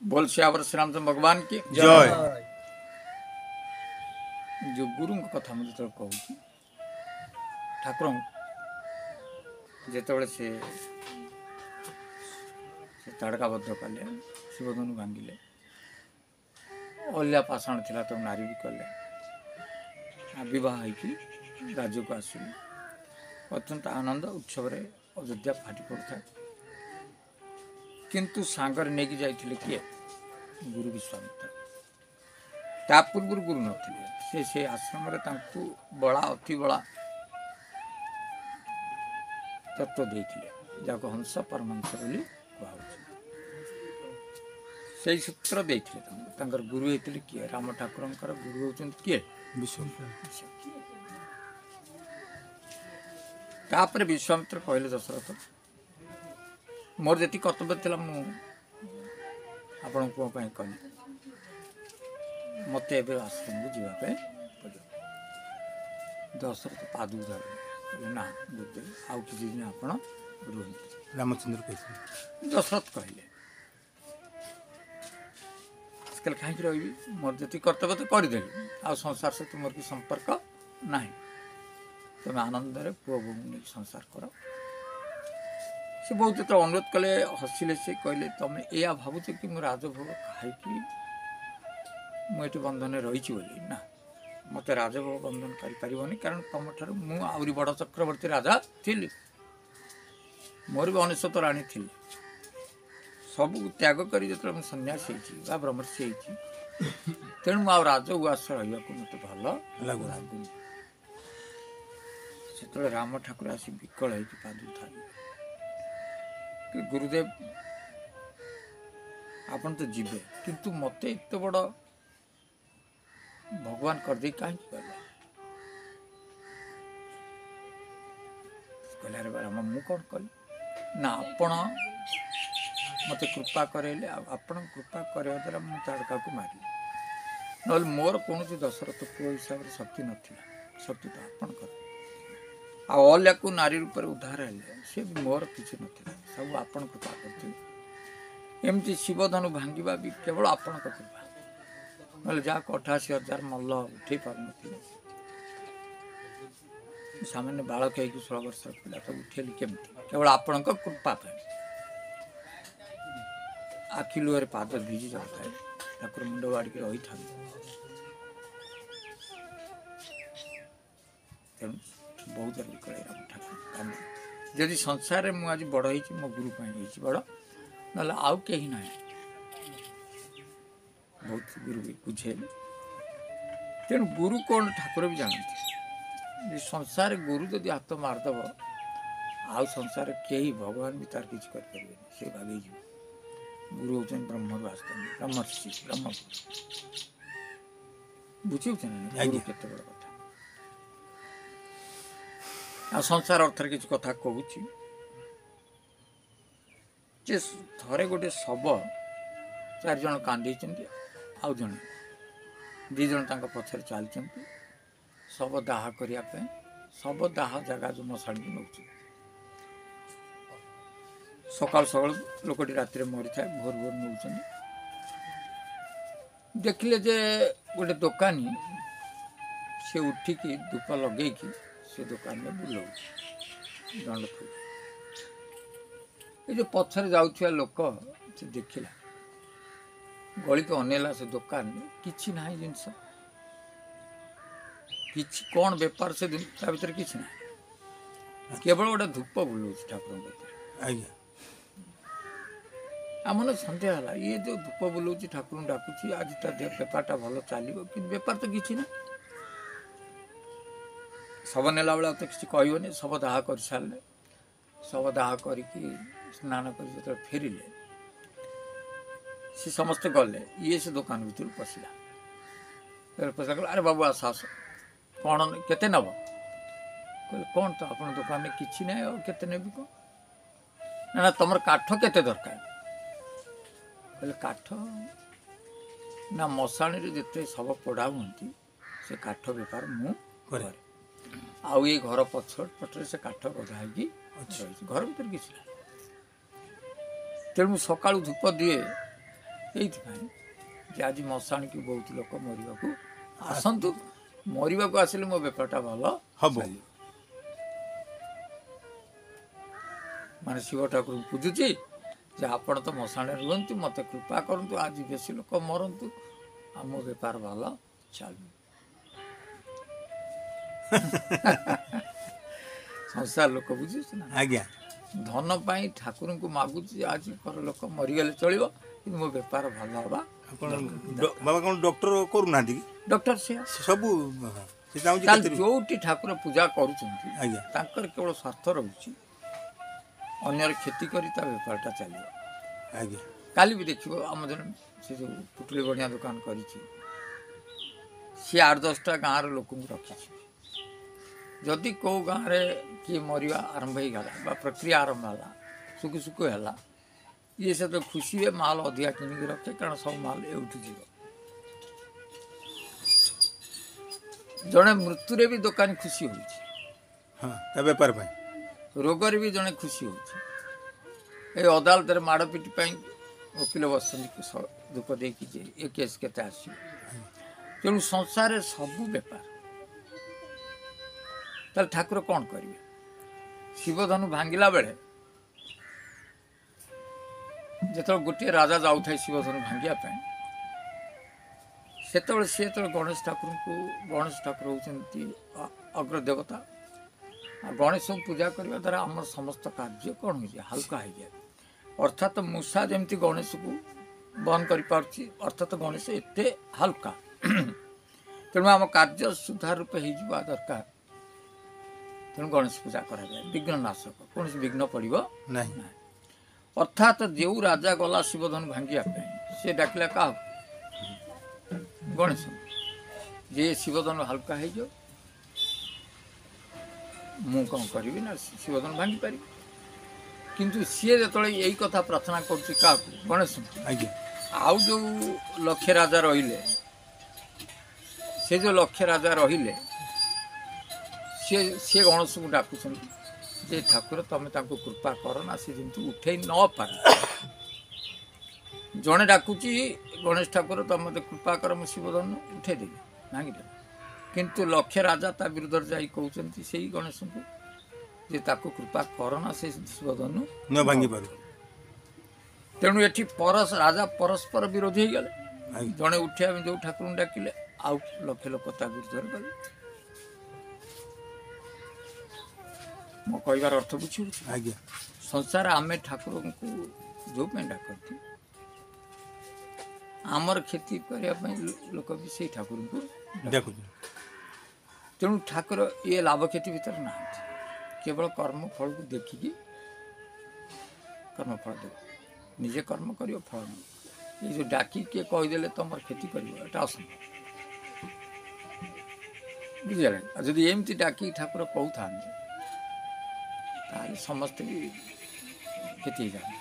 बोल श्यावर श्री रामचंद्र भगवान की जय। जो गुरु कथा मुझे जो कहूँ ठाकुर जिते से ताड़काबद्ध कले शिवधनु भांगिले अलिया पाषाण थिला तो नारी भी कले बहुत राज्य को आसिले अत्यंत आनंद उत्सव अयोध्या फाटी पड़ता किंतु सांगर नहीं कि जाइए किए गुरु विश्वामित्र ता पूर्व गुरु नथिले से आश्रम बड़ा अति बड़ा तत्व देते जाको हंस परमहंस बोली से सूत्र देते गुरु होते किए राम ठाकुर गुरु होती किए तापर विश्वामित्र कहले दशरथ मोर जी कर्तव्य था मुझे कली मत आश्रम को जावाई पड़े दशरथ पादू धरे ना गुरुदेव आउ कि दिन आप रामचंद्र दशरथ कहले कहीं रही मोर जी कर्तव्य तो करदेली आ संसार सहित मोर कि संपर्क ना तुम आनंद पुओ बो नहीं संसार कर से बहुत जो अनुरोध कले हसिले से कहले तुम या भावुच कि मो राजभोग खाई मुझे बंधन रही ना मत राजभोग बंधन करें कारण तुम ठार मुझे बड़ चक्रवर्ती राजा थी मोर भी अनेशत राणी थी सब त्याग कर सन्यासी ब्रह्मर्षि तेणु मुझे राज उस रहा मत भल लगुनि से राम ठाकुर आसी विकल पादु था कि गुरुदेव आपन तो जीवे किंतु मत एत बड़ भगवान कर दे कहीं कहले अरे राम मु कौन कली ना आपण मत कृपा करेले आपण कृपा करे द्वारा मु ताड़का को मारि ना मोर कौन दशरथ पुओ हिसाब से शक्ति नाला शक्ति तो आपण कर अल्या को नारी रूप उद्धार है सी भी मोर किसी नाला सब आपण कृपा करते एमती शिवधनु भांगा भी केवल आपण कृपा ना जहाँ 88,000 मल्ल उठे पार सामान्य बालक है 16 वर्ष पिला तो उठेली केमती केवल आपण कृपा आखि लुह पाद भिजी जाता है ठाकुर मुंड बाड़ी रही था बहुत विकल राम ठाकुर जदि संसार में मुझे बड़ हो मो गुरु बड़ ना आउ कहीं ना बहुत गुरु भी बुझेली तेणु गुरु कौन ठाकुर भी जानते संसार गुरु जदि हाथ मारदेव आउ संसार कहीं भगवान भी तार किसी करें से भागे गुरु होते ब्रह्म वास्तव ब्रह्मर्षि ब्रह्म बुझे गुरु केते बड़ कथा आ संसार अर्थ किसी कथा कहूँ थे गोटे शव 4 जन कांदी आउ जड़े 2 जन पछर चलते शव दाह करने शव दाह जगह जो मशाणी नौ सकाल सकाल लोकटी राति मरी था भोर भोर नौ देखिले जे गोटे दुकानी से उठिकी धूप लगे से दुकान में बुलाऊ दंड फूल ये जो पछर जाऊा लोक से देखला गली तो अनेला से दुकान किसी ना जिनस किसी कौन बेपार से भीतर किसी ना केवल गोटे धूप बुलाऊ ठाकुर आज्ञा आमने सन्देह है ये जो धूप बुलाऊँ ठाकुर डाकुची आज बेपारटा भल चलो कि बेपार तो किसी ना शव नेला बेला तो किसी कहनी शव दाह कर सारे शव दाह कर स्नान कर फेरिले सी समस्ते गले ये से दुकान भर पशिला पशा कह अरे बाबू आस आस कौन केते नब कहले कौन तो आप दुकान में किसी ना केते नेबी कौन ना तुम काठ केते दरकार कहले काठ ना मशाणी जिते शव पोड़ा हूँ से काठ बेपार मु आउ ये घर पछट पटे से काठ गधा हो घर भर किसी ना तेणु सका धूप दिए এইଥିପାଇଁ ଯେ ଆଜି ମଶାଣିକି ବହୁତ ଲୋକ ମରିବାକୁ ଆସନ୍ତୁ, ମରିବାକୁ ଆସିଲେ ମୋ ବେପାରଟା ଭଲ ହବ। ଚାଲିବ। ମାନେ ଶିବ ଠାକୁରଙ୍କୁ ପୂଜୁଛି ଯେ ଆପଣ ତ ମଶାଣିରେ ରୁହନ୍ତୁ, ମୋତେ କୃପା କରନ୍ତୁ, ଆଜି ବେଶୀ ଲୋକ ମରନ୍ତୁ ଆଉ ମୋ ବେପାର ଭଲ ଚାଲୁ। ସଂସାର ଲୋକ ବୁଝୁଛି ନା, ଆଜ୍ଞା ଧନ ପାଇଁ ଠାକୁରଙ୍କୁ ମାଗୁଛି ଯେ ଆଜି ଘର ଲୋକ ମରିଗଲେ ଚଳିବ କିନ୍ତୁ ମୋ ବେପାର ଭଲ ହବା। ଆପଣ ବାବା କ'ଣ ଡକ୍ଟର କରୁନାହାନ୍ତି କି? ଡକ୍ଟର ସେ ସବୁ ସେ ଚାହୁଁଛି ତାହେଲେ କେତେ ଯୋଉଠି ଠାକୁର ପୂଜା କରୁଛନ୍ତି ଆଜ୍ଞା ତାଙ୍କର କେବଳ ସ୍ୱାର୍ଥ ରହୁଛି ଅନ୍ୟର କ୍ଷତି କରି ତା ବେପାରଟା ଚାଲିବ। ଆଜ୍ଞା କାଲି ବି ଦେଖିବ ଆମ ଜଣେ ସେ ଯେଉଁ ପୁଟୁଳି ବଣିଆ ଦୋକାନ କରିଛି, ସିଏ 8-10ଟା ଗାଁର ଲୋକଙ୍କୁ ରଖିଛି। ଯଦି କେଉଁ ଗାଁରେ କିଏ ମରିବା ଆରମ୍ଭ ହେଇଗଲା ବା ପ୍ରକ୍ରିୟା ଆରମ୍ଭ ହେଲା, ସୁଖୁ ସୁଖୁ ହେଲା, ଇଏ ସେତେ ଖୁସି ହୁଏ, ମାଲ ଅଧିକା କିଣିକି ରଖେ, କାରଣ ସବୁ ମାଲ ଏଉଠୁ ଯିବ। ଜଣେ ମୃତ୍ୟୁରେ ବି ଦୋକାନୀ ଖୁସି ହେଉଛି, ହଁ ତା ବେପାର ପାଇଁ। ରୋଗରେ ବି ଜଣେ ଖୁସି ହେଉଛି। ଏଇ ଅଦାଲତରେ ମାଡ଼ ପିଟି ପାଇଁ ଓକିଲ ବସିଛନ୍ତି ଧୂପ ଦେଇକି ଯେ ଏ କେସ୍ କେତେ ଆସିବ। ତେଣୁ ସଂସାରରେ ସବୁ ବେପାର। ତାହେଲେ ଠାକୁର କ'ଣ କରିବେ? ଶିବଧନୁ ଭାଙ୍ଗିଲା ବେଳେ ଯେତେବେଳେ ଗୋଟିଏ ରାଜା ଯାଉଥାଏ ଶିବଧନୁ ଭାଙ୍ଗିବା ପାଇଁ, ସେତେବେଳେ ସିଏ ଯେତେବେଳେ ଗଣେଶ ଠାକୁର ହେଉଛନ୍ତି ଅଗ୍ରଦେବତା, ଆଉ ଗଣେଶଙ୍କୁ ପୂଜା କରିବା ଦ୍ୱାରା ଆମର ସମସ୍ତ କାର୍ଯ୍ୟ କ'ଣ ହୋଇଯାଏ? ହାଲକା ହୋଇଯାଏ। ଅର୍ଥାତ୍ ମୂଷା ଯେମିତି ଗଣେଶକୁ ବନ୍ଦ କରିପାରୁଛି, ଅର୍ଥାତ୍ ଗଣେଶ ଏତେ ହାଲକା। ତେଣୁ ଆମ କାର୍ଯ୍ୟ ସୁଧାର ରୂପେ ହେଇଯିବା ଦରକାର। ତେଣୁ ଗଣେଶ ପୂଜା କରାଯାଏ। ବିଘ୍ନ ନାଶକ, କୌଣସି ବିଘ୍ନ ପଡ଼ିବ ନାହିଁ। ଅର୍ଥାତ୍ ଯେଉଁ ରାଜା ଗଲା ଶିବଧନୁ ଭାଙ୍ଗିବା ପାଇଁ, ସେ ଡାକିଲା କାହାକୁ? ଗଣେଶ। ଯେ ଶିବଧନୁ ହାଲକା ହେଇଯାଉ, ମୁଁ କ'ଣ କରିବି ନା ଶିବଧନୁ ଭାଙ୍ଗି ପାରିବି। କିନ୍ତୁ ସିଏ ଯେତେବେଳେ ଏଇ କଥା ପ୍ରାର୍ଥନା କରୁଛି କାହାକୁ? ଗଣେଶଙ୍କୁ। ଆଜ୍ଞା ଆଉ ଯେଉଁ ଲକ୍ଷେ ରାଜା ରହିଲେ, ସେ ଯେଉଁ ଲକ୍ଷେ ରାଜା ରହିଲେ, ସିଏ ଗଣେଶଙ୍କୁ ଡାକୁଛନ୍ତି ଯେ ଠାକୁର ତମେ ତାଙ୍କୁ କୃପା କର ନା, ସେ ଯେମିତି ଉଠେଇ ନ ପାରେ। ଜଣେ ଡାକୁଛି ଗଣେଶ ଠାକୁର ତମେ ମୋତେ କୃପା କର, ମୁଁ ଶିବଧନୁ ଉଠେଇଦେବି, ଭାଙ୍ଗିଦେବି। କିନ୍ତୁ ଲକ୍ଷେ ରାଜା ତା ବିରୁଦ୍ଧରେ ଯାଇ କହୁଛନ୍ତି ସେଇ ଗଣେଶଙ୍କୁ ଯେ ତାକୁ କୃପା କର ନା, ସେ ଶିବଧନୁ ନ ଭାଙ୍ଗି ପାରୁ। ତେଣୁ ଏଠି ରାଜା ପରସ୍ପର ବିରୋଧୀ ହେଇଗଲେ। ଆଜ୍ଞା ଜଣେ ଉଠିବା ପାଇଁ ଯେଉଁ ଠାକୁରଙ୍କୁ ଡାକିଲେ, ଆଉ ଲକ୍ଷେ ଲୋକ ତା ବିରୁଦ୍ଧରେ ଗଲେ। ମୋ କହିବାର ଅର୍ଥ ବୁଝିବୁଛି? ଆଜ୍ଞା ସଂସାର ଆମେ ଠାକୁରଙ୍କୁ ଯେଉଁ ପାଇଁ ଡାକନ୍ତି, ଆମର କ୍ଷତି କରିବା ପାଇଁ ଲୋକ ବି ସେଇ ଠାକୁରଙ୍କୁ ଦେଖୁଛୁ। ତେଣୁ ଠାକୁର ଇଏ ଲାଭ କ୍ଷତି ଭିତରେ ନାହାନ୍ତି, କେବଳ କର୍ମଫଳକୁ ଦେଖିକି କର୍ମଫଳ ଦେବ। ନିଜେ କର୍ମ କରିବ, ଫଳ ନେବ। ଏଇ ଯେଉଁ ଡାକି କିଏ କହିଦେଲେ ତମର କ୍ଷତି କରିବ, ଏଟା ଅସମ୍ଭବ। ବୁଝିଗଲେ? ଆଉ ଯଦି ଏମିତି ଡାକି ଠାକୁର କହୁଥାନ୍ତି ତାହେଲେ ସମସ୍ତେ ବି କ୍ଷତି ହେଇଯାଆନ୍ତି।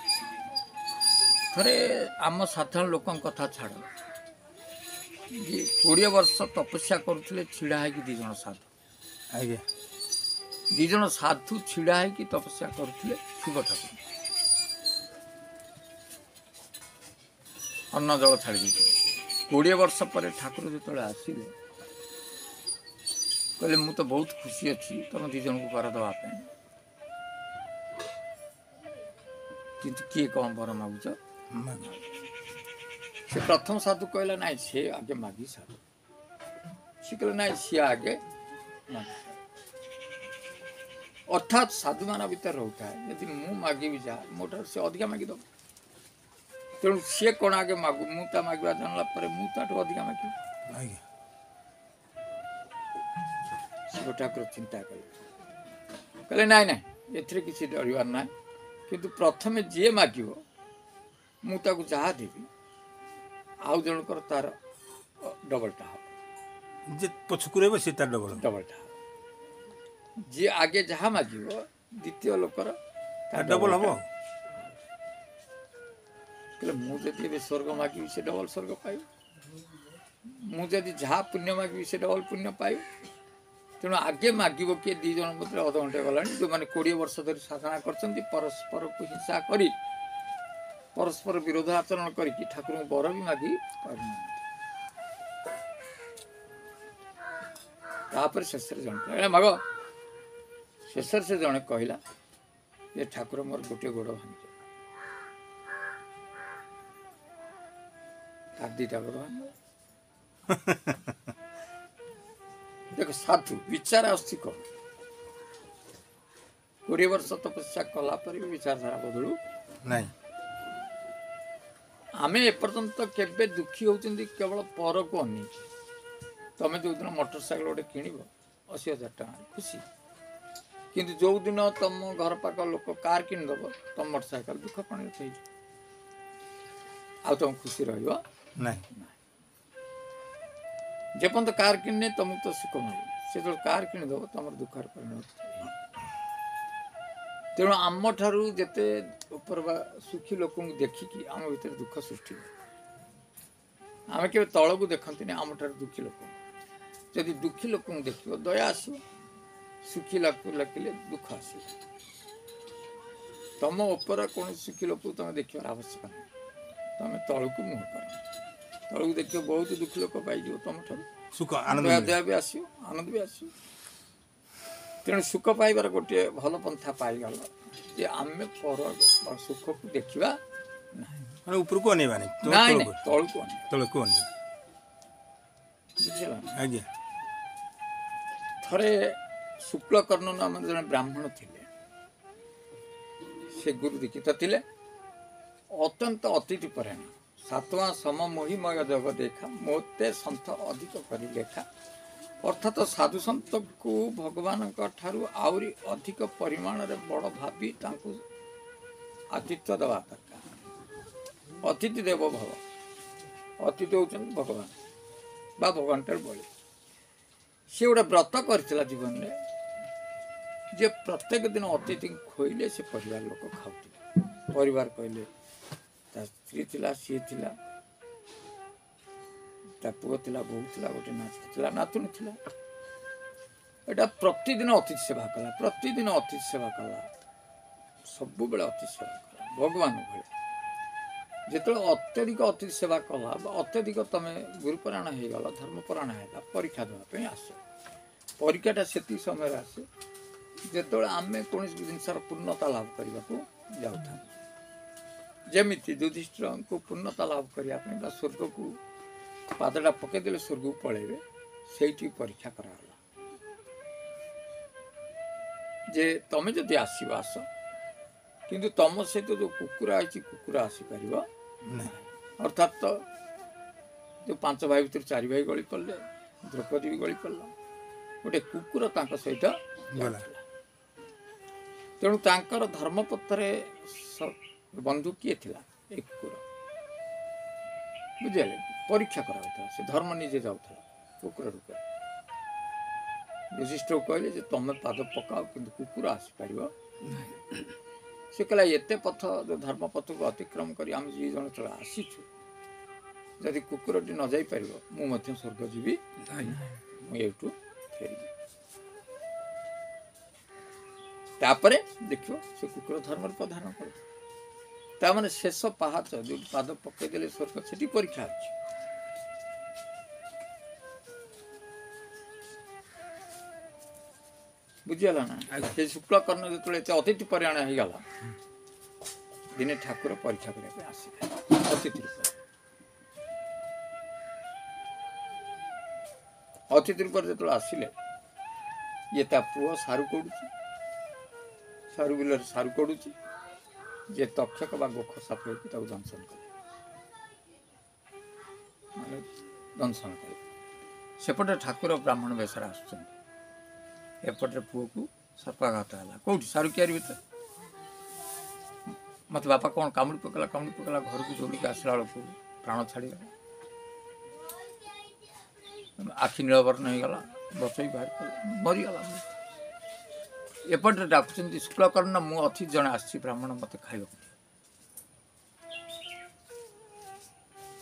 ଥରେ ଆମ ସାଧାରଣ ଲୋକଙ୍କ କଥା ଛାଡ଼, ଯେ 20 ବର୍ଷ ତପସ୍ୟା କରୁଥିଲେ ଛିଡ଼ା ହେଇକି 2 ଜଣ ସାଧୁ। ଆଜ୍ଞା 2 ଜଣ ସାଧୁ ଛିଡ଼ା ହେଇକି ତପସ୍ୟା କରୁଥିଲେ ଶିବ ଠାକୁର। ଅନ୍ନ ଜଳ ଛାଡ଼ି ଦେଇଥିଲେ। 20 ବର୍ଷ ପରେ ଠାକୁର ଯେତେବେଳେ ଆସିଲେ, କହିଲେ ମୁଁ ତ ବହୁତ ଖୁସି ଅଛି ତମ 2 ଜଣଙ୍କୁ ବର ଦେବା ପାଇଁ, କିନ୍ତୁ କିଏ କ'ଣ ବର ମାଗୁଛ? ସେ ପ୍ରଥମ ସାଧୁ କହିଲା ନାଇଁ ସେ ଆଗେ ମାଗି ସାଧୁ। ସେ କହିଲେ ନାଇଁ ସିଏ ଆଗେ ମାଗି। ଅର୍ଥାତ୍ ସାଧୁମାନଙ୍କ ଭିତରେ ରହୁଥାଏ, ଯଦି ମୁଁ ମାଗିବି ଯାହା ମୋ ଠାରୁ ସେ ଅଧିକା ମାଗିଦେବ। ତେଣୁ ସିଏ କ'ଣ ଆଗେ ମାଗୁ, ମୁଁ ତା ମାଗିବା ଜାଣିଲା ପରେ ମୁଁ ତାଠୁ ଅଧିକା ମାଗିବି। ଆଜ୍ଞା ଶିବ ଠାକୁର ଚିନ୍ତା କଲେ, କହିଲେ ନାଇଁ ନାଇଁ ଏଥିରେ କିଛି ଡରିବାର ନାହିଁ, କିନ୍ତୁ ପ୍ରଥମେ ଯିଏ ମାଗିବ ମୁଁ ତାକୁ ଯାହା ଦେବି ଆଉ ଜଣଙ୍କର ତାର ଡବଲଟା ହେବ। ଯେ ପଛକୁ ରହିବ ସେ ତାର ଡବଲଟା ହେବ। ଯିଏ ଆଗେ ଯାହା ମାଗିବ ଦ୍ୱିତୀୟ ଲୋକର ତା ଡବଲ ହବ। କହିଲେ ମୁଁ ଯଦି ଏବେ ସ୍ୱର୍ଗ ମାଗିବି ସେ ଡବଲ ସ୍ୱର୍ଗ ପାଇବ, ମୁଁ ଯଦି ଯାହା ପୁଣ୍ୟ ମାଗିବି ସେ ଡବଲ ପୁଣ୍ୟ ପାଇବ। ତେଣୁ ଆଗେ ମାଗିବ କିଏ? 2 ଜଣ ମଧ୍ୟରେ ଅଧଘଣ୍ଟେ ଗଲାଣି, ଯେଉଁମାନେ 20 ବର୍ଷ ଧରି ସାଧନା କରିଛନ୍ତି, ପରସ୍ପରକୁ ହିଂସା କରି परस्पर विरोध आचरण करके ठाकुर बर भी मागि पारुनाहांती। तापर शेष जन कहला माग शेष से जड़े कहला ये ठाकुर मोर गोटे गोड़ भांगे तार दीटा गोड़ भांगे। देख साधु विचार आसुची कौन 20 वर्ष तपस्या कला पर भी विचारधारा बदलू नहीं आमे एपर्यंत केबे दुखी होउचंदी केवल पर को अनी तमे जो दिन मोटरसाइकिल गोटे किणव 80,000 टଙ୍କା खुशी किंतु जो दिन तुम घर पाख लोक कार किणदब तुम मोटरसाइकिल दुख पानी उठे तुम खुशी रहिबो नहीं जेपर्यंत कार किणने तुमको तो सुख मिले से जो कार किणदब तुम दुखर परिणत तेणु आम ठारू जेते ऊपर सुखी लोक देखिकी आम भीतर दुख सृष्टि आम के तल को देखती आम ठार दुखी लोक जदि दुखी लोक देख दया आस सुखी लगे दुख आस तुम ऊपर कौन सुखी लोक तुम देखार आवश्यक नहीं तुम तल को मुह कर तल को देख बहुत दुखी लोक पाई तुम ठार सुख आनंद दया भी आस आनंद भी आस तेणु सुख पाइबार गोटे भल पंथा पाईगल जे आम पर सुख को देखा माने ऊपर को अनेवा नहीं तल को तल को अनेवा बुझल आज्ञा थरे शुक्लकर्ण नाम जन ब्राह्मण थिले से गुरु दीक्षित थिले अत्यंत अतिथि परायण सातवां सममोहिमय जग देखा मोते सन्थ अधिक करी लेखा अर्थात साधु सन्त को भगवान ठारू आउरी अधिक परिमाण रे बड़ भावी तांकु आतिथ्य देवा दरकार अतिथि देव भव अतिथि होचन भगवान बा भगवान ठार बलि सी गोटे व्रत करथिला जीवन में जे प्रत्येक दिन अतिथि खोइले से परिवार लोक खाउथिले परिवार कहले ता स्त्री थिला सी थिला पुओ थिला बोहू थिला गोटे नाचुला नातुणी थिला एटा प्रतिदिन अतिथि सेवा कला प्रतिदिन अतिथि सेवा कला सब बेले अतिथि सेवा कला भगवान भले जिते अत्यधिक अतिथि सेवा कला अत्यधिक तुम गुरुपरायण हो गल धर्मपरायण है परीक्षा देवाई आस परीक्षाटा से समय आसे जो आम कौन जिनसर पूर्णता लाभ करने को जाऊँ जमी युधिष्ठिर को पूर्णता लाभ करने स्वर्ग को पादटा पकईदे स्वर्ग को पलैबे से परीक्षा कराला जे तमें जदि आसो आस किंतु तुम सहित जो कुकुर आई कुकुर आसीपर अर्थात तो जो 5 भाई भर 4 भाई गली पड़े द्रौपदी भी गली पड़ला गोटे कुकुर सहित तेणु तांकर धर्मपथरे बंधु किए थिला एक कुकुर बुझे परीक्षा करा से धर्म निजे जाऊला कुकुर रूप युधिष्ठिर कहले जे तुम पाद पकाओ किंतु कुकुर आसीपर से कहला एते पथ जो धर्म पथ को अतिक्रम कर आम जी जन चला आसीचु जदि कुकुरटी न जाई परिबो मु स्वर्ग जीवी मुझू फेर तापरे देखियो से कुकुर धर्म रूप धारण कर तामाने शेष पहाच जो पाद पकईदे स्वर्ग से परीक्षा अच्छी बुझीगला ना से शुक्लकर्ण जो अतिथि परायण हो गला दिने ठाकुर परीक्षा करने आसिले अतिथि रूप अतिथि रूप जो आसिले ये ता पुओ सारू कोड़ुची सारू बिलर सारू कोड़ुची जे तक्षक बा गोख साप दंशन करे दंशन करे सेपटे ठाकुर ब्राह्मण बेसर आसुचंदी एपटे पुओ को सर्पाघात है कौटी सारू क्यारी भर मत बापा कौन कामुड़ी पकला घर को जोड़ी आसला बेलू प्राण छाड़ी आखि नीलवर्ण हो गला बसई बाहर मरीगला एपटे डाकुंट शुक्लकर्ण मु अतिथि जन आसी ब्राह्मण मत खाइबा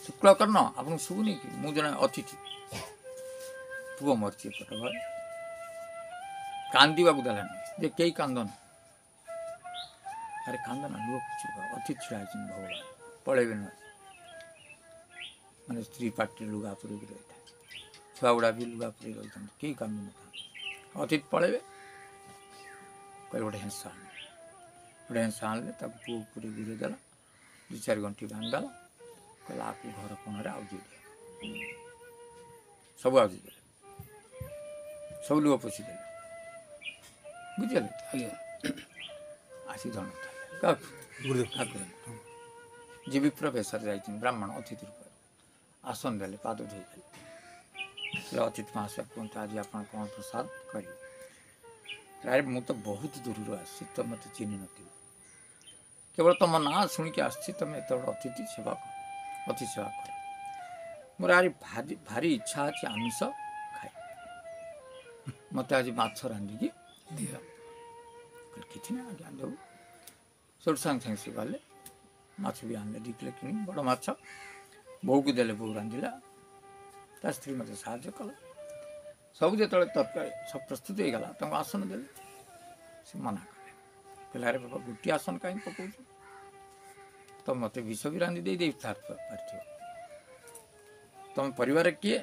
शुक्लकर्ण आपन शुभुनी कि मु जन अतिथि पुओ मरची एपटे भाई कांदीबा देलानी जे कई कांदन अरे कांदना लुह अतिथि छुड़ा भगवान पलैबे न माने स्त्री पार्टी लुगा पुरी रही था छुआ गुड़ा भी लुगा पुरी रही कई काम न था अतीत पलैबे कह गोटे हेंसा गोटे हेंसा आने पुओ पूरी गुड़े देला 2-4 घंटी बांधदेला कहला आपको घर कोणरे आउजी दे सब आउजी दे सब लुह पोषिदे बुझे आसी धन था गुरुदेव जी विप्र बेसर जा ब्राह्मण अतिथि रूप आसन देले पाद धोईदेले अतिथि महाशय कहते आज आप कौन प्रसाद करेंगे अरे मु तो बहुत दूर आसी तो मत चिन्ह न केवल तुम ना शुणिक आसी तुम एत अतिथि सेवा कर अतिथि सेवा कर मोर आज भारी इच्छा अच्छे आमिष खाए मत आज माछ रांधिकी दिया कि ना आज्ञा देव सब सांगे सांगे से गले माछ भी आने 2 किलो कि बड़ माछ बो को देले बो रांधिला ता स्त्री मत साहय कला सब जो तरकारी सब प्रस्तुत हो गला आसन देले से मना कले कहला अरे बाबा गोटे आसन कहीं पकाऊ तो मत विष भी रांधि दे पार्थ तुम परिवार किए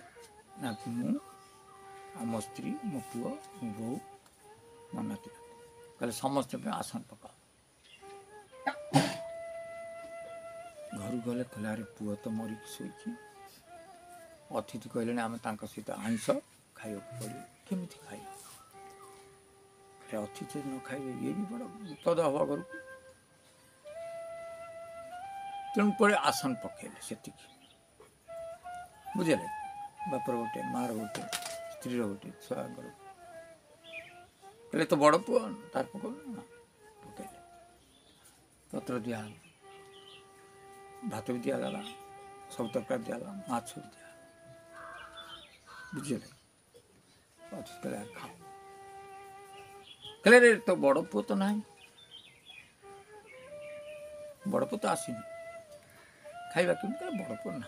ना मु मो स्त्री मो पुओ मो बो मो नाती कहले समस्त आसन पकाओ घर गले कहले अरे पुओ तो मरिक शोची अतिथि कहले आम सहित आइंस खाइबा पड़े केमी खाइ अतिथि न खाइबे ये भी बड़ा विपद हवा घर को तेणु पड़े आसन पकेले से बुझे बापर गोटे मार गोटे स्त्री गोटे छुआ कहले तो बड़ पुओ तार पकड़ ना पकेले पत्र दिया भात भी दिगला सब तरकारी दिगला माछ भी दिया बुझे कहले खाओ कहले रे तो बड़ पुओ तो ना बड़ पुओ तो आसीनी खाइबा कि बड़ पुओ ना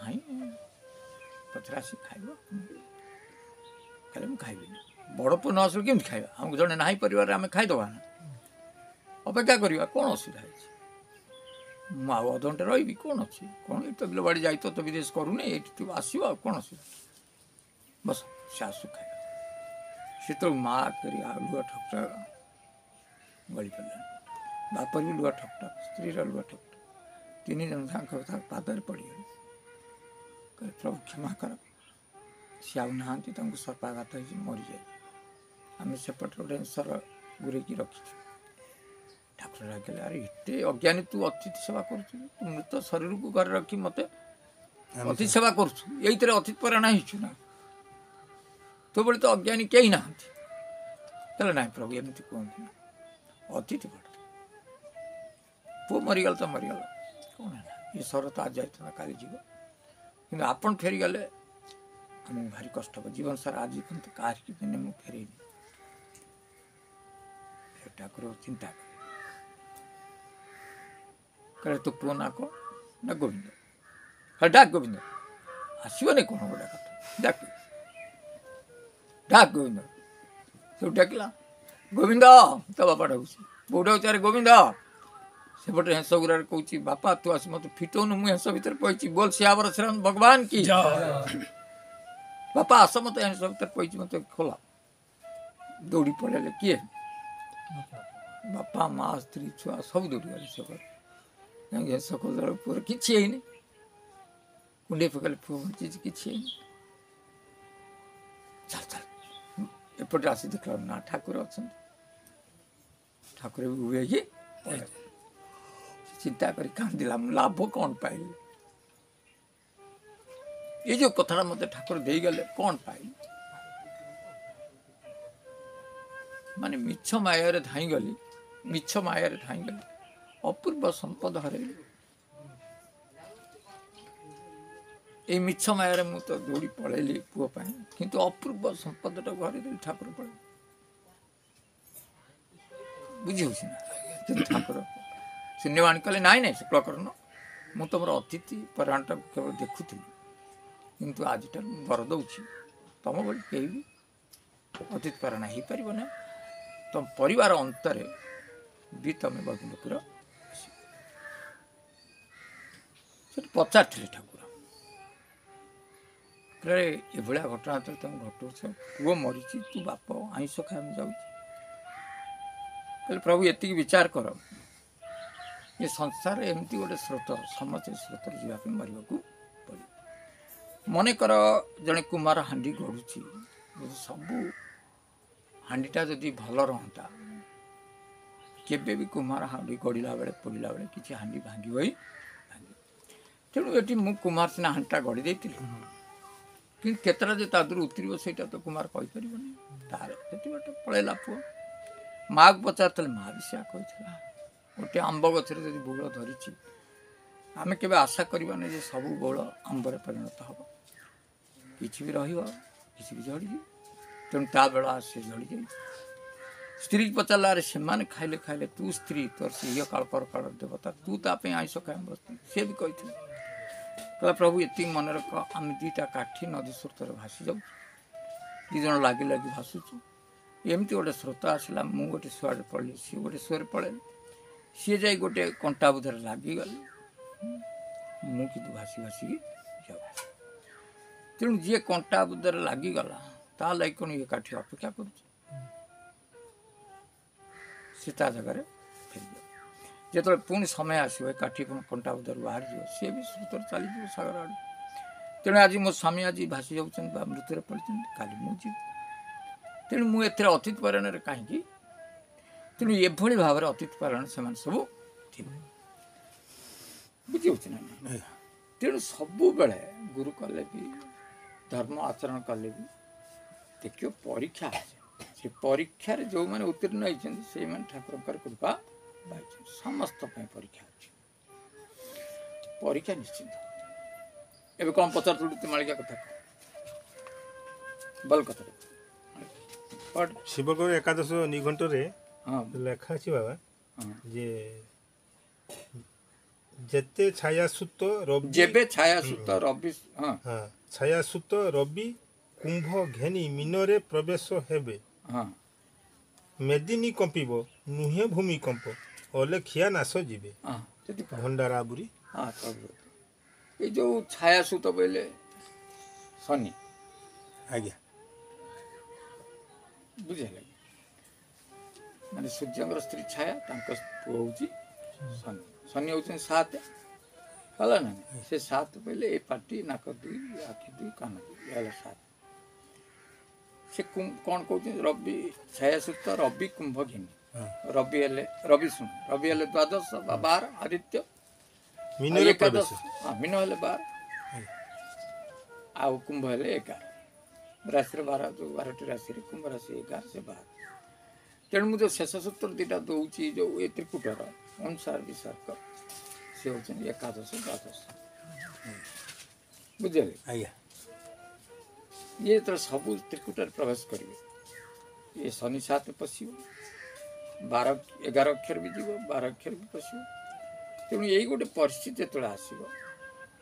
पचरा आसी खाइबा कहले मुझे खाइबी बड़ पुओ न आसले केमती खाइबा आमको जड़े ना परिवार आम खाईदबा ना अपेक्षा करवा कौन असुविधा है मु आउ अधघंटे रही कौन अच्छी कौन ये तो बिल बाड़ी जाई तो विदेश करूनी ये तू आसो आ कौन असुविधा बस से आसु खाइबा से तो माँ कर लुआ ठकटा गली पड़ा बापर भी लुआ ठकटा स्त्री लुआ ठकटा 3 जन पादर पड़गले कहे प्रभु क्षमा कर सी आउ ना सर्पाघात मरी जाए आम सेपटे गोटे सर गुरेकी रखी ठाकुर लगे अरे एते अज्ञानी तू अतिथि सेवा कर मृत शरीर को घर रखी मत अतिथि सेवा कर अतिथि परायण हो तो बोले तो अज्ञानी कहीं ना ना प्रभु एमती कहते ना अतिथि बड़ पु मरीगल तो मरीगल कौन है ये सर तो आज जाता काली जीव कि आपन फेरीगले आम भारी कष्ट हो जीवन सारा आज तो कहीं मुझे फेर ठाकुर चिंता करे तो पुओ ना कौन ना गोविंद हाँ डाक गोविंद आसबनी कौन गोटा कथा डाक डाक गोविंद सब डाकला गोविंद तो बापा डाक बो डाक अरे गोविंद सेपटे हेंस गुरा कौच बापा तू आस मत फिटौनु मुझे हेंस भितर पड़ी बोल सियावर श्रीराम भगवान की बापा आस मत हेंस भितर पड़ी मत खोला दौड़ी पड़े किए बापा माँ स्त्री छुआ सब दौड़ी गले सब हेंस खोल पुअर किसी है कुंडे पकड़े पुओ चीज किसी चल चल एपटे आसी देखला ना ठाकुर अच्छा ठाकुर भी हुए कि चिंता कर कांदिला लाभ कौन पाइल ये जो कथा मत ठाकुर दे गले कौन पाइल माने मिछ माया धाई गली मिछ माया धाई गली अपूर्व संपद हरैली ये मिछ माया मु तो दौड़ी पलैली पुओ किंतु अपूर्व संपद टाक हरैली ठाकुर पड़े बुझी ना ठाकुर शून्यवाणी कहले नाई नाई शुक्ल कर्ण मु तुम अतिथि परायण टाक केवल देखुली किंतु आज वर दौची तुम बोली कहीं भी अतिथि परायण हो पार ना तुम परिवार अंतरे भी तुम बगुंडपुर ସେଠି ପଚାରିଥିଲେ ଠାକୁର କହିଲେ ଏଭଳିଆ ଘଟଣା ତ ତମେ ଘଟଉଛ, ପୁଅ ମରିଛି, ତୁ ବାପ ଆଇଁଷ ଖାଇବାକୁ ଯାଉଛି। କହିଲେ ପ୍ରଭୁ ଏତିକି ବିଚାର କର, ଏ ସଂସାର ଏମିତି ଗୋଟେ ସ୍ରୋତ, ସମସ୍ତେ ସ୍ରୋତରେ ଯିବା ପାଇଁ ମରିବାକୁ ପଡ଼ିବ। ମନେକର ଜଣେ କୁମାର ହାଣ୍ଡି ଗଢ଼ୁଛି, ଯଦି ସବୁ ହାଣ୍ଡିଟା ଯଦି ଭଲ ରହନ୍ତା, କେବେ ବି କୁମାର ହାଣ୍ଡି ଗଢ଼ିଲା ବେଳେ ପୋଡ଼ିଲା ବେଳେ କିଛି ହାଣ୍ଡି ଭାଙ୍ଗିବ ହିଁ ଭାଙ୍ଗିବ। ତେଣୁ ଏଠି ମୁଁ କୁମାର ସିନା ହାଣ୍ଡିଟା ଗଢ଼ି ଦେଇଥିଲି, କିନ୍ତୁ କେତେଟା ଯେ ତା ଦେହରୁ ଉତରିବ ସେଇଟା ତ କୁମାର କହିପାରିବନି। ତାର ସେଠି ଗୋଟେ ପଳେଇଲା ପୁଅ। ମାଆକୁ ପଚାରିଥିଲେ, ମା ବି ସେୟା କହିଥିଲା। ଗୋଟେ ଆମ୍ବ ଗଛରେ ଯଦି ବଉଳ ଧରିଛି, ଆମେ କେବେ ଆଶା କରିବାନି ଯେ ସବୁ ବଉଳ ଆମ୍ବରେ ପରିଣତ ହେବ। କିଛି ବି ରହିବ, କିଛି ବି ଝଡ଼ିଯିବ। ତେଣୁ ତା ବେଳ ଆସେ ଝଡ଼ିଯାଇ। ସ୍ତ୍ରୀ ପଚାରିଲା, ଆରେ ସେମାନେ ଖାଇଲେ ଖାଇଲେ, ତୁ ସ୍ତ୍ରୀ, ତୋର ସେ ଇହ କାଳ ପରକାଳ ଦେବତା, ତୁ ତା ପାଇଁ ଆଇଁଷ ଖାଇବାକୁ ବସିଥିଲୁ। ସିଏ ବି କହିଥିଲେ, କହିଲା ପ୍ରଭୁ ଏତିକି ମନେ ରଖ, ଆମେ ଦୁଇଟା କାଠି ନଦୀ ସ୍ରୋତରେ ଭାସି ଯାଉଛୁ, ଦୁଇ ଜଣ ଲାଗି ଲାଗି ଭାସୁଛୁ। ଏମିତି ଗୋଟେ ସ୍ରୋତ ଆସିଲା, ମୁଁ ଗୋଟେ ସୁଆଡ଼େ ପଳେଇଲି, ସିଏ ଗୋଟେ ସୁଅରେ ପଳେଇଲେ। ସିଏ ଯାଇ ଗୋଟେ କଣ୍ଟା ବୁଧରେ ଲାଗିଗଲେ, ମୁଁ କିନ୍ତୁ ଭାସି ଭାସିକି ଯାଉଛି। ତେଣୁ ଯିଏ କଣ୍ଟା ବୁଧରେ ଲାଗିଗଲା, ତା ଲାଗି କ'ଣ ଇଏ କାଠି ଅପେକ୍ଷା କରୁଛି? ସେ ତା ଜାଗାରେ ଫେରିଯିବ। ଯେତେବେଳେ ପୁଣି ସମୟ ଆସିବ, ଏ କାଠି ପୁଣି କଣ୍ଟା ବୁଧରୁ ବାହାରିଯିବ, ସିଏ ବି ସ୍ରୋତରେ ଚାଲିଯିବ ସାଗର ଆଡ଼କୁ। ତେଣୁ ଆଜି ମୋ ସ୍ୱାମୀ ଆଜି ଭାସି ଯାଉଛନ୍ତି ବା ମୃତ୍ୟୁରେ ପଡ଼ିଛନ୍ତି, କାଲି ମୁଁ ଯିବି। ତେଣୁ ମୁଁ ଏଥିରେ ଅତୀତ ପରାୟଣରେ କାହିଁକି? ତେଣୁ ଏଭଳି ଭାବରେ ଅତୀତ ପରାୟଣ ସେମାନେ ସବୁ ଥିଲେ। ବୁଝିହେଉଛି ନା? ତେଣୁ ସବୁବେଳେ ଗୁରୁ କଲେ ବି, ଧର୍ମ ଆଚରଣ କଲେ ବି, ଦେଖିବ ପରୀକ୍ଷା ଆସେ। ସେ ପରୀକ୍ଷାରେ ଯେଉଁମାନେ ଉତ୍ତୀର୍ଣ୍ଣ ହେଇଛନ୍ତି ସେଇମାନେ ଠାକୁରଙ୍କର କୃପା ପାଇଛନ୍ତି। ସମସ୍ତ ପାଇଁ ପରୀକ୍ଷା ଅଛି, ପରୀକ୍ଷା ନିଶ୍ଚିନ୍ତ। ଏବେ କ'ଣ ପଚାରୁଥିଲୁ ତୁ ମାଳିକା କଥା? ଭଲ କଥା। ଶିବଙ୍କର ଏକାଦଶ ନିଘଣ୍ଟରେ ହଁ ଲେଖା ଅଛି ବାବା, ହଁ। ଯେ ଯେତେ ଛାୟାସୁତ ରବି, ଯେବେ ଛାୟାସୁତ ରବି, ହଁ ହଁ, ଛାୟାସୁତ ରବି କୁମ୍ଭ ଘେନି ମିନରେ ପ୍ରବେଶ ହେବେ, ହଁ ମେଦିନୀ କମ୍ପିବ ନୁହେଁ ଭୂମିକମ୍ପ, ଅଲେଖିଆ ନାଶ ଯିବେ। ହଁ ଯଦି ଭଣ୍ଡାରା ବୁରି। ହଁ ସବୁ ଏଇ ଯେଉଁ ଛାୟାସୁତ ବୋଇଲେ ଶନି, ଆଜ୍ଞା, ବୁଝିହେଲା କି? ମାନେ ସୂର୍ଯ୍ୟଙ୍କର ସ୍ତ୍ରୀ ଛାୟା, ତାଙ୍କ ପୁଅ ହେଉଛି ଶନି। ଶନି ହେଉଛନ୍ତି 7, ହେଲା ନା? ସେ 7 ବୋଇଲେ ଏ ପାଟି, ନାକ 2, ଆଖି 2, କାନ 2, ଏ ହେଲା 7। ସେ କ'ଣ କହୁଛନ୍ତି? ରବି ଛାୟାସୁତ ରବି କୁମ୍ଭ ଘେନି। ରବି ହେଲେ ରବି ଶୁଣ, ରବି ହେଲେ ଦ୍ୱାଦଶ ବା 12 ଆଦିତ୍ୟ, ମିନରେ ଏକାଦଶ, ପ୍ରବେଶ। ହଁ ମୀନ ହେଲେ 12, ଆଉ କୁମ୍ଭ ହେଲେ 11। ରାଶିରେ 12, ଯେଉଁ 12ଟି ରାଶିରେ କୁମ୍ଭ ରାଶି 11, ସେ 12। ତେଣୁ ମୁଁ ଯେଉଁ ଶେଷ ସୂତ୍ର ଦୁଇଟା ଦେଉଛି, ଯେଉଁ ଏ ତ୍ରିକୁଟର ଅନୁସାର ବିସର୍ଗ, ସେ ହେଉଛନ୍ତି ଏକାଦଶ ଦ୍ୱାଦଶ। ବୁଝିଲେ? ଆଜ୍ଞା, ଇଏ ଯେତେବେଳେ ସବୁ ତ୍ରିକୁଟରେ ପ୍ରବେଶ କରିବେ, ଇଏ ଶନି 7 ପଶିବ, 11 ଅକ୍ଷର ବି ଯିବ, 12 ଅକ୍ଷର ବି ପଶିବ। ତେଣୁ ଏଇ ଗୋଟେ ପରିସ୍ଥିତି ଯେତେବେଳେ ଆସିବ,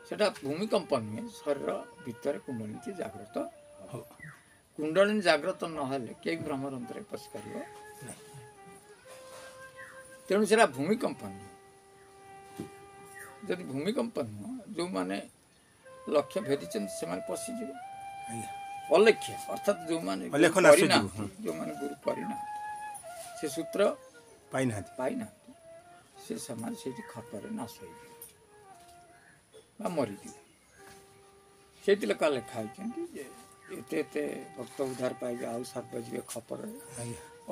ସେଟା ଭୂମିକମ୍ପ ନୁହେଁ, ଶରୀର ଭିତରେ କୁଣ୍ଡଳିନୀ ଜାଗ୍ରତ ହେବ। କୁଣ୍ଡଳିନୀ ଜାଗ୍ରତ ନହେଲେ କେହି ବ୍ରହ୍ମରନ୍ଧ୍ରରେ ପଶିପାରିବ ନାହିଁ। ତେଣୁ ସେଟା ଭୂମିକମ୍ପ ନୁହେଁ। ଯଦି ଭୂମିକମ୍ପ ନୁହଁ, ଯେଉଁମାନେ ଲକ୍ଷ୍ୟ ଭେଦିଛନ୍ତି ସେମାନେ ପଶିଯିବେ। ଆଜ୍ଞା, ଅଲେଖ୍ୟ ଅର୍ଥାତ୍ ଯେଉଁମାନେ ଅଲେଖ ନାଶ ଯିବ। କରିନାହାନ୍ତି, ଯେଉଁମାନେ ଗୁରୁ କରିନାହାନ୍ତି, ସେ ସୂତ୍ର ପାଇନାହାନ୍ତି, ସେମାନେ ସେଇଠି ଖପରେ ନାଶ ହେଇଯିବେ ବା ମରିଯିବେ। ସେଇଥି ଲେଖା ହେଇଛନ୍ତି ଯେ ଏତେ ଏତେ ଭକ୍ତ ଉଦ୍ଧାର ପାଇବେ, ଆଉ 7 ଯିବେ ଖପରରେ।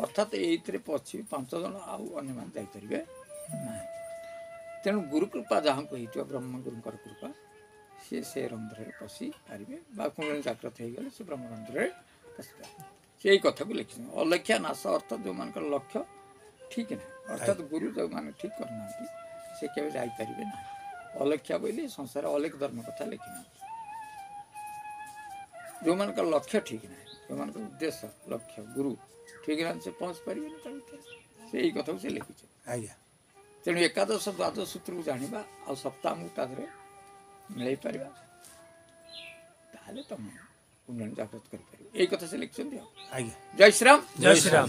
ଅର୍ଥାତ୍ ଏଇଥିରେ ପଶିବେ 5 ଜଣ, ଆଉ ଅନ୍ୟମାନେ ଯାଇପାରିବେ ନାହିଁ। ତେଣୁ ଗୁରୁ କୃପା ଯାହାଙ୍କୁ ହେଇଥିବ, ବ୍ରହ୍ମଗୁରୁଙ୍କର କୃପା, ସିଏ ସେ ରନ୍ଧ୍ରରେ ପଶି ପାରିବେ, ବା କୁଣ୍ଡଳୀ ଜାଗ୍ରତ ହେଇଗଲେ ସେ ବ୍ରହ୍ମରନ୍ଧ୍ରରେ ପଶିପାରିବେ। ସେ ଏଇ କଥାକୁ ଲେଖିଛନ୍ତି। ଅଲେଖ୍ୟା ନାଶ ଅର୍ଥାତ୍ ଯେଉଁମାନଙ୍କର ଲକ୍ଷ୍ୟ ଠିକ୍ ନାହିଁ, ଅର୍ଥାତ୍ ଗୁରୁ ଯେଉଁମାନେ ଠିକ୍ କରିନାହାନ୍ତି, ସେ କେବେ ଯାଇପାରିବେ ନାହିଁ। ଅଲେଖ୍ୟା ବୋଇଲେ ସଂସାର ଅଲେଖ ଧର୍ମ କଥା ଲେଖିନାହାନ୍ତି। ଯେଉଁମାନଙ୍କର ଲକ୍ଷ୍ୟ ଠିକ୍ ନାହିଁ, ଯେଉଁମାନଙ୍କର ଉଦ୍ଦେଶ୍ୟ ଲକ୍ଷ୍ୟ ଗୁରୁ ଠିକ୍ ନାହାନ୍ତି, ସେ ପହଞ୍ଚି ପାରିବେନି ତା ଭିତରେ। ସେ ଏଇ କଥାକୁ ସେ ଲେଖିଛନ୍ତି। ଆଜ୍ଞା, ତେଣୁ ଏକାଦଶ ଦ୍ୱାଦଶ ସୂତ୍ରକୁ ଜାଣିବା, ଆଉ ସପ୍ତାହକୁ ତା ଦେହରେ ମିଳେଇ ପାରିବା, ତାହେଲେ ତମେ କୁଣ୍ଡଳୀ ଜାଗ୍ରତ କରିପାରିବ। ଏଇ କଥା ସେ ଲେଖିଛନ୍ତି। ଆଉ ଆଜ୍ଞା, ଜୟ ଶ୍ରୀରାମ। ଜୟ ଶ୍ରୀରାମ।